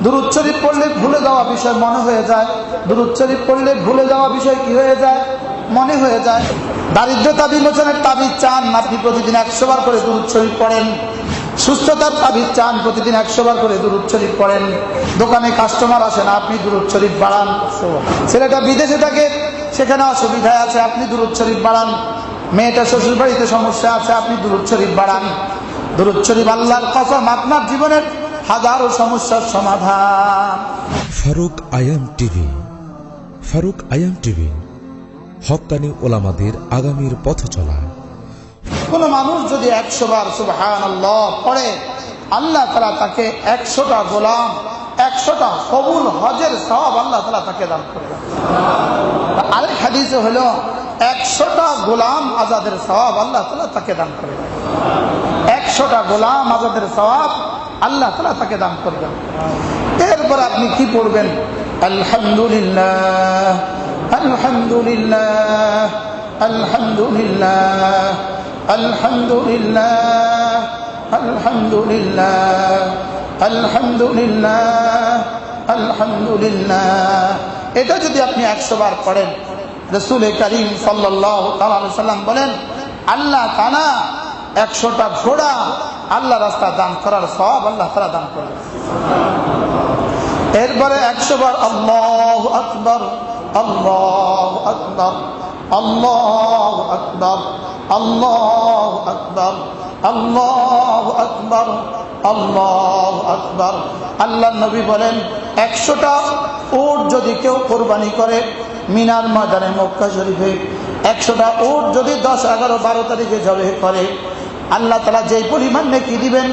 দুরূদ শরীফ পড়লে ভুলে যাওয়া বিষয় মনে হয়ে যায়। দুরূদ শরীফ পড়লে ভুলে যাওয়া বিষয় কি হয়ে যায়? মনে হয়ে যায়। দারিদ্রতা বিমোচনের তাবিজ চান, আপনি প্রতিদিন 100 বার করে দুরূদ শরীফ পড়েন। সুস্থতার তাবিজ চান, প্রতিদিন 100 বার করে দুরূদ শরীফ পড়েন। দোকানে কাস্টমার আসে না, আপনি দুরূদ শরীফ বাড়ান। ছেলেটা বিদেশে থাকে, সেখানে অসুবিধায় আছে, আপনি দুরূদ শরীফ বাড়ান। মেয়েটা শ্বশুর বাড়িতে সমস্যা আছে, আপনি দুরূদ শরীফ বাড়ান। দুরূদ শরীফ আল্লাহর কসম আপনার জীবনের হাজারো সমস্যার সমাধান। ফারুক আয়াম টিভি। ফারুক আয়াম টিভি হক্কানি ওলামাদের আগামীর পথ চলা। কোন মানুষ যদি 100 বার সুবহানাল্লাহ পড়ে, আল্লাহ তাআলা তাকে 100টা গোলাম, 100টা কবুল হজের সওয়াব আল্লাহ তাআলা তাকে দান করবেন। আরেক হাদিসে হলো 100টা গোলাম আজাদের সওয়াব আল্লাহ তাআলা তাকে দান করবেন। 100টা গোলাম আজাদের সওয়াব আল্লাহ তাআলা তাকে দান করবেন। এরপর আপনি কি পড়বেন? আলহামদুলিল্লাহ, আলহামদুলিল্লাহ, আলহামদুলিল্লাহ, আলহামদুলিল্লাহ, আলহামদুলিল্লাহ, আলহামদুলিল্লাহ, আলহামদুলিল্লাহ। এটা যদি আপনি 100 বার পড়েন, রাসূল করিম সাল্লাল্লাহু তাআলা আলাইহি সাল্লাম বলেন, আল্লাহ তাআলা 100টা ঘোড়া আল্লাহ রাস্তা দান করার সওয়াব আল্লাহ তাআলা দান করবেন। এরপরে 100 বার আল্লাহু আকবার, আল্লাহু আকবার, আল্লাহু আকবার, আল্লাহু আকবার, আল্লাহু আকবার, আল্লাহু আকবার। আল্লাহর নবী বলেন, 100টা উট যদি কেউ কোরবানি করে মিনার ময়দানে মক্কা শরীফে, 100টা উট যদি 10, 11, 12 তারিখে জবাই করে, আল্লাহ তাআলা যেই পরিমাণ নেকি দিবেন,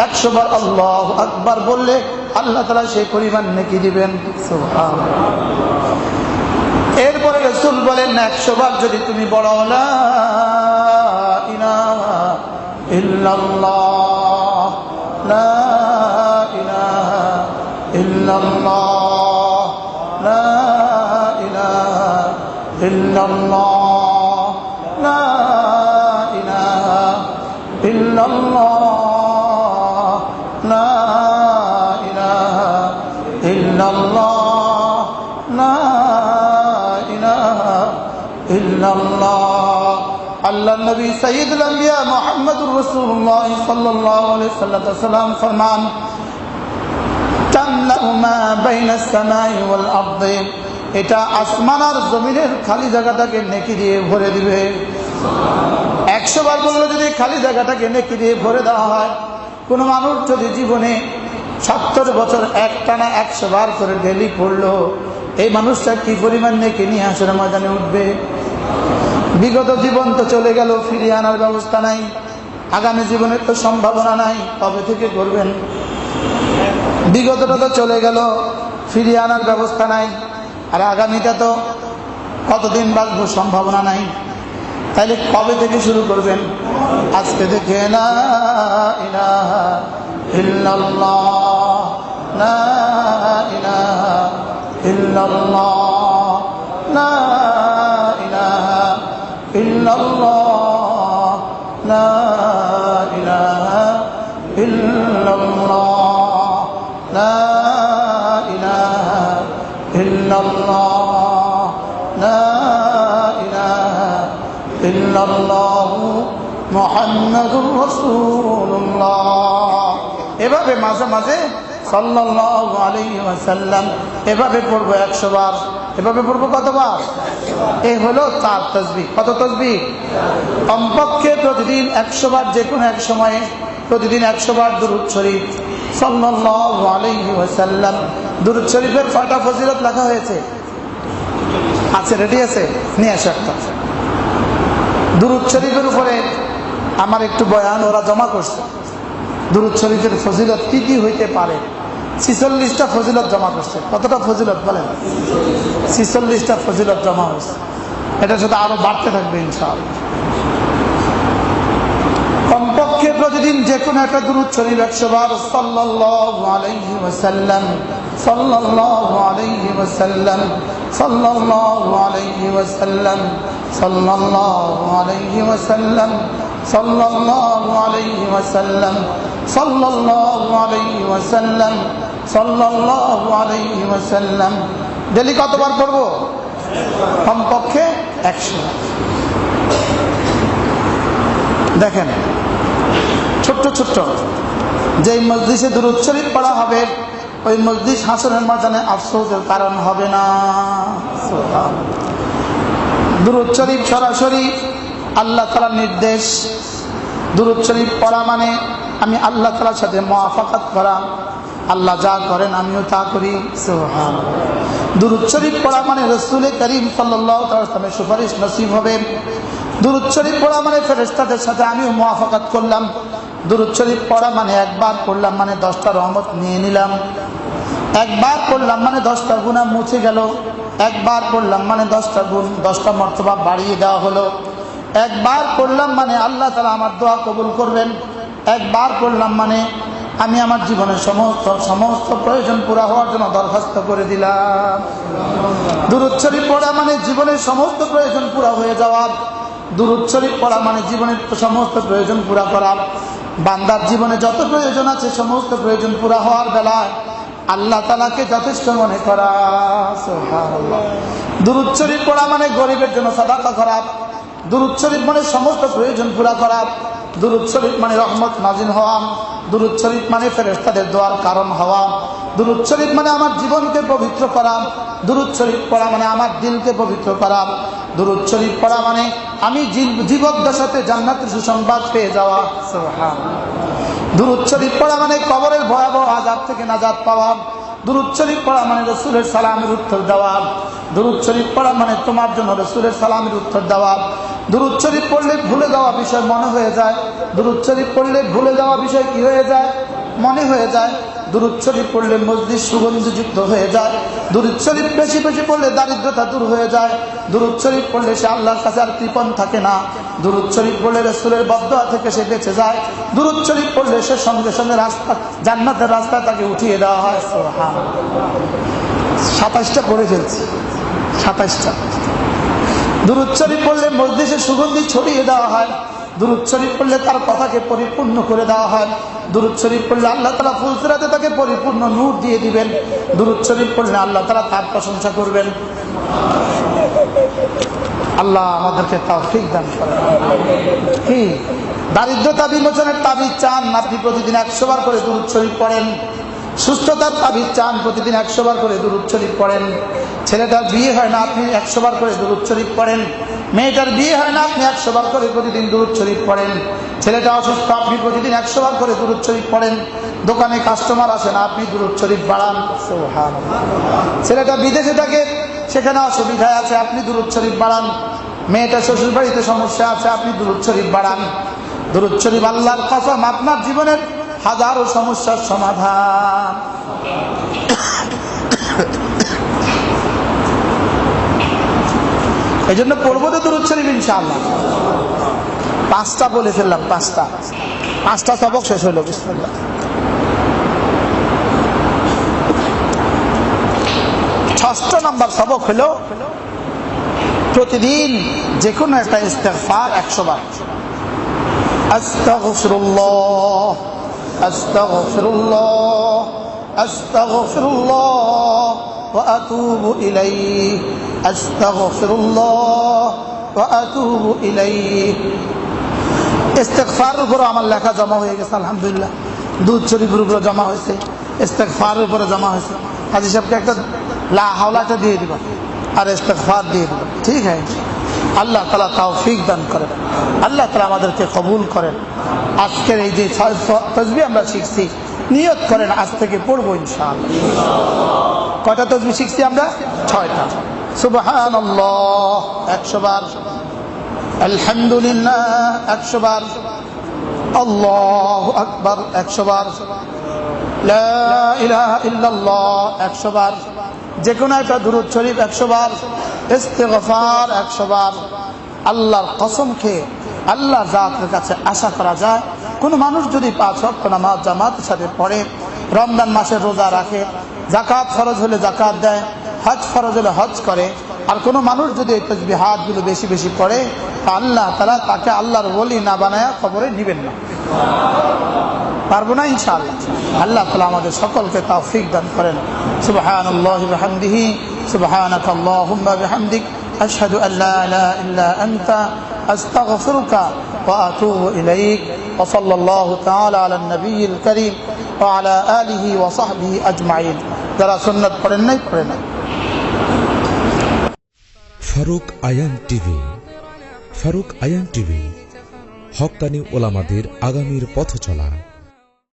100 বার আল্লাহু আকবার বললে আল্লাহ তাআলা সেই পরিমাণ নেকি দিবেন। সুবহানাল্লাহ। এরপরে রাসূল বলেন, 100 বার যদি তুমি বলো লা ইলাহা ইল্লাল্লাহ, লা ইলাহা ইল্লাল্লাহ, লা ইলাহা ইল্লাল্লাহ, লা ইলাহা ইল্লাল্লাহ, লা ইলাহা ইল্লাল্লাহ, লা ইলাহা ইল্লাল্লাহ। আল্লাহর নবী সাইয়্যিদুল আম্বিয়া মুহাম্মদুর রাসূলুল্লাহ সাল্লাল্লাহু আলাইহি ওয়াসাল্লাম ফরমান, তামলাউ মা বাইনাস সামাই ওয়াল আরদি, এটা আসমান আর জমিনের খালি জায়গাটাকে নেকি দিয়ে ভরে দিবে। 100 বার বললে যদি খালি জায়গাটাকে নেকি দিয়ে ভরে দেওয়া হয়, কোন মানুষ যদি জীবনে 70 বছর একটানা 100 বার করে ডেলি পড়লো, এই মানুষটা কি পরিমাণ নেকি নিয়ে হাসরের ময়দানে উঠবে। বিগত জীবন তো চলে গেল, ফিরিয়ে আনার ব্যবস্থা নাই। আগামী জীবনের তো সম্ভাবনা নাই, কবে থেকে করবেন? বিগতটা তো চলে গেল, ফিরিয়ে আনার ব্যবস্থা নাই। আর আগামীটা তো কতদিন বাঁচবো সম্ভাবনা নাই। তাইলে কবে থেকে শুরু করবেন? আজকে থেকে। লা ইলাহা ইল্লাল্লাহ, লা ইলাহা ইল্লাল্লাহ, লা ইলাহা ইল্লাল্লাহ, লা ইলাহা ইল্লাল্লাহ, লা ইলাহা ইল্লাল্লাহ, লা ইলাহা ইল্লাল্লাহু মুহাম্মাদুর রাসূলুল্লাহ। এভাবে মাঝে মাঝে সাল্লাল্লাহু আলাইহি ওয়াসাল্লাম এভাবে পড়বো 100 বার। এভাবে পড়বো কতবার? এই হলো তার তাসবিহ। কত তাসবিহ? কমপক্ষে প্রতিদিন 100 বার, যে কোনো এক সময়ে প্রতিদিন 100 বার দুরূদ শরীফ সাল্লাল্লাহু আলাইহি ওয়াসাল্লাম। দুরূদ শরীফের 6টা ফজিলত লেখা হয়েছে, আছে, রেডি আছে, নিয়ে আসো একটা। দুরূদ শরীফের উপরে আমার একটু বয়ান ওরা জমা করছে। দুরূদ শরীফের ফজিলত কি কি হইতে পারে, 46টা ফজিলত জমা করছে। কতটা ফজিলত বলেন? 46টা ফজিলত জমা হয়েছে। এটা সাথে আরো বাড়তে থাকবে ইনশাআল্লাহ। কমপক্ষে প্রতিদিন যে কোনো একটা দুরূদ শরীফ 100 বার সাল্লাল্লাহু আলাইহি ওয়াসাল্লাম, সাল্লাল্লাহু আলাইহি ওয়াসাল্লাম, সাল্লাল্লাহু আলাইহি ওয়াসাল্লাম, সাল্লাল্লাহু আলাইহি ওয়াসাল্লাম, সাল্লাল্লাহু আলাইহি ওয়াসাল্লাম, সাল্লাল্লাহু আলাইহি ওয়াসাল্লাম, সাল্লাল্লাহু আলাইহি ওয়াসাল্লাম। ডেলি কতবার পড়বো? কমপক্ষে 100। দেখেন, ছোট্ট ছোট্ট যেই মজলিসে দুরূদ শরীফ পড়া হবে ওই মজলিস হাসরের ময়দানে আফসোসের কারণ হবে না। দুরূদ শরীফ সরাসরি আল্লাহ তাআলার নির্দেশ। দুরূদ শরীফ পড়া মানে আমি আল্লাহ তাআলার সাথে মুআফাকাত করা, আল্লাহ যা করেন আমিও তা করি। সুবহানাল্লাহ। দুরূদ শরীফ পড়া মানে রাসূল করিম সাল্লাল্লাহু আলাইহি ওয়াসাল্লামের সুপারিশ নসিব হবে। দুরূদ শরীফ পড়া মানে ফেরেশতাদের সাথে আমিও মুআফাকাত করলাম। দুরূদ শরীফ পড়া মানে একবার পড়লাম মানে 10টা রহমত নিয়ে নিলাম। একবার পড়লাম মানে 10টা গুনাহ মুছে গেল। একবার পড়লাম মানে 10টা গুণ 10টা মর্তবা বাড়িয়ে দেওয়া হলো। একবার পড়লাম মানে আল্লাহ তাআলা আমার দোয়া কবুল করবেন। একবার পড়লাম মানে আমি আমার জীবনের সমস্ত প্রয়োজন পুরা হওয়ার জন্য দরখাস্ত করে দিলাম। দুরূদ শরীফ পড়া মানে জীবনের সমস্ত প্রয়োজন পুরা হয়ে যাওয়া। দুরূদ শরীফ পড়া মানে জীবনের সমস্ত প্রয়োজন পুরা করা। বান্দার জীবনে যত প্রয়োজন আছে সমস্ত প্রয়োজন পুরা হওয়ার বেলায় আল্লাহ তাআলাকে যথেষ্ট মনে করা। সুবহানাল্লাহ। দুরূদ শরীফ পড়া মানে গরিবের জন্য সাদাকা করা। দুরূদ শরীফ মানে সমস্ত প্রয়োজন পুরা করা। দুরূদ শরীফ মানে রহমত নাজিল হওয়া। দুরূদ শরীফ মানে ফেরেশতাদের দোয়ার কারণ হওয়া। দুরূদ শরীফ মানে আমার জীবনকে পবিত্র করা। দুরূদ শরীফ পড়া মানে আমার দিলকে পবিত্র করা। দুরূদ শরীফ পড়া মানে আমি জীবদ্দশাতে জান্নাতের সুসংবাদ পেয়ে যাওয়া। সুবহানাল্লাহ। দুরূদ শরীফ পড়া মানে কবরের ভয়াবহ আযাব থেকে নাজাত পাওয়া। দুরূদ শরীফ পড়া মানে রাসূলের সালামের উত্তর দেওয়া। দুরূদ শরীফ পড়া মানে তোমার জন্য রাসূলের সালামের উত্তর দেওয়া। দুরূদ শরীফ পড়লে ভুলে যাওয়া বিষয় মনে হয়ে যায়। দুরূদ শরীফ পড়লে ভুলে যাওয়া বিষয় কি হয়ে যায়? মনে হয়ে যায়। দুরূদ শরীফ পড়লে মজলিস সুগন্ধিযুক্ত হয়ে যায়। দুরূদ শরীফ বেশি বেশি পড়লে দারিদ্রতা দূর হয়ে যায়। দুরূদ শরীফ পড়লে সে আল্লাহর কাছে আর কৃপণ থাকে না। দুরূদ শরীফ পড়লে রাসূলের বদদোয়া থেকে সে বেঁচে যায়। দুরূদ শরীফ পড়লে সে সঙ্গে সঙ্গে রাস্তা জান্নাতের রাস্তা তাকে উঠিয়ে দেওয়া হয়। সুবহানাল্লাহ। 27টা পড়ে ফেলছি, 27টা। দুরূদ শরীফ পড়লে মজলিসে সুগন্ধি ছড়িয়ে দেওয়া হয়। দুরূদ শরীফ পড়লে তার কথাকে পরিপূর্ণ করে দেওয়া হয়। দুরূদ শরীফ পড়লে আল্লাহ তাআলা ফুলসিরাতে তাকে পরিপূর্ণ নূর দিয়ে দিবেন। দুরূদ শরীফ পড়লে আল্লাহ তাআলা তার প্রশংসা করবেন। আল্লাহ আমাদেরকে তৌফিক দান করেন। কি দারিদ্রতা বিমোচনের তাবিজ চান? আপনি প্রতিদিন 100 বার করে দুরূদ শরীফ পড়েন। সুস্থতার তাবিজ চান? প্রতিদিন 100 বার করে দুরূদ শরীফ পড়েন। ছেলেটার বিয়ে হয় না, আপনি 100 বার করে দুরূদ শরীফ পড়েন। মেয়েটার বিয়ে হয় না, আপনি 100 বার করে প্রতিদিন দুরূদ শরীফ পড়েন। ছেলেটা অসুস্থ, আপনি প্রতিদিন 100 বার করে দুরূদ শরীফ পড়েন। দোকানে কাস্টমার আসে না, আপনি দুরূদ শরীফ বাড়ান। সুবহানাল্লাহ। ছেলেটা বিদেশে থাকে, সেখানে অসুবিধায় আছে, আপনি দুরূদ শরীফ বাড়ান। মেয়েটা শ্বশুর বাড়িতে সমস্যা আছে, আপনি দুরূদ শরীফ বাড়ান। দুরূদ শরীফ আল্লাহর কসম আপনার জীবনের হাজারো সমস্যার সমাধান। এই জন্য পড়বো তো দুরূদ শরীফ ইনশাআল্লাহ। 5টা বলে ফেললাম, 5টা সবক শেষ হইল। বিসমিল্লাহ। 6ষ্ঠ নম্বর সবক হলো প্রতিদিন যে কোনো একটা ইস্তেগফার 100 বার। আস্তাগফিরুল্লাহ, আস্তাগফিরুল্লাহ, আস্তাগফিরুল্লাহ ওয়া আতুবু ইলাইহি, আস্তাগফিরুল্লাহ ওয়া আতুবু ইলাইহি। ইস্তেগফারের উপর আমার লেখা জমা হয়ে গেছে আলহামদুলিল্লাহ। দুরূদ শরীফের উপরে জমা হয়েছে, ইস্তেগফারের উপরে জমা হয়েছে। হাজী সাহেবকে একটা লা হাওলাটা দিয়ে দিবা আর ইস্তেগফার দিয়ে দিবা। ঠিক আছে? আল্লাহ তাআলা তৌফিক দান করেন। আল্লাহ তাআলা আমাদেরকে কবুল করেন। আজকের এই যে 6 তাসবিহ আমরা শিখছি, নিয়ত করেন আজ থেকে পড়বো ইনশাআল্লাহ। কয়টা তাসবিহ শিখছি আমরা? 6টা। সুবহানাল্লাহ 100 বার, আলহামদুলিল্লাহ 100 বার, আল্লাহু আকবার 100 বার, লা ইলাহা ইল্লাল্লাহ 100 বার, যে কোনো একটা দুরূদ শরীফ 100 বার, ইস্তেগফার 100 বার। আল্লাহর কসম খেয়ে আল্লাহর জাতের কাছে আশা করা যায়, কোন মানুষ যদি 5 ওয়াক্ত নামাজ জামাতের সাথে পড়ে, রমজান মাসে রোজা রাখে, যাকাত ফরজ হলে যাকাত দেয়, হজ ফরজ হলে হজ করে, আর কোনো মানুষ যদি এই তাসবিহাতগুলো বেশি বেশি পড়ে, আল্লাহ তাআলা তাকে আল্লাহর ওলি না বানায়া কবরে নিবেন না। পারবো না ইনশাআল্লাহ। আল্লাহ তাআলা আমাদের সকলকে তৌফিক দান করেন। সুবহানাল্লাহি ওয়া বিহামদিহি, সুবহানাকা আল্লাহুম্মা বিহামদিক, আশহাদু আল লা ইলাহা ইল্লা আনতা, আস্তাগফিরুকা ওয়া আতুবু ইলাইক। ওয়া সাল্লাল্লাহু তাআলা আলান নবিয়্যিল কারীম ওয়া আলা আলিহি ওয়া সাহবিহি আজমাইন। যারা সুন্নাত পড়েন নাই পড়ে নাই। ফারুক আয়াম টিভি। ফারুক আয়াম টিভি, হক্কানি ওলামাদের আগামীর পথ চলা।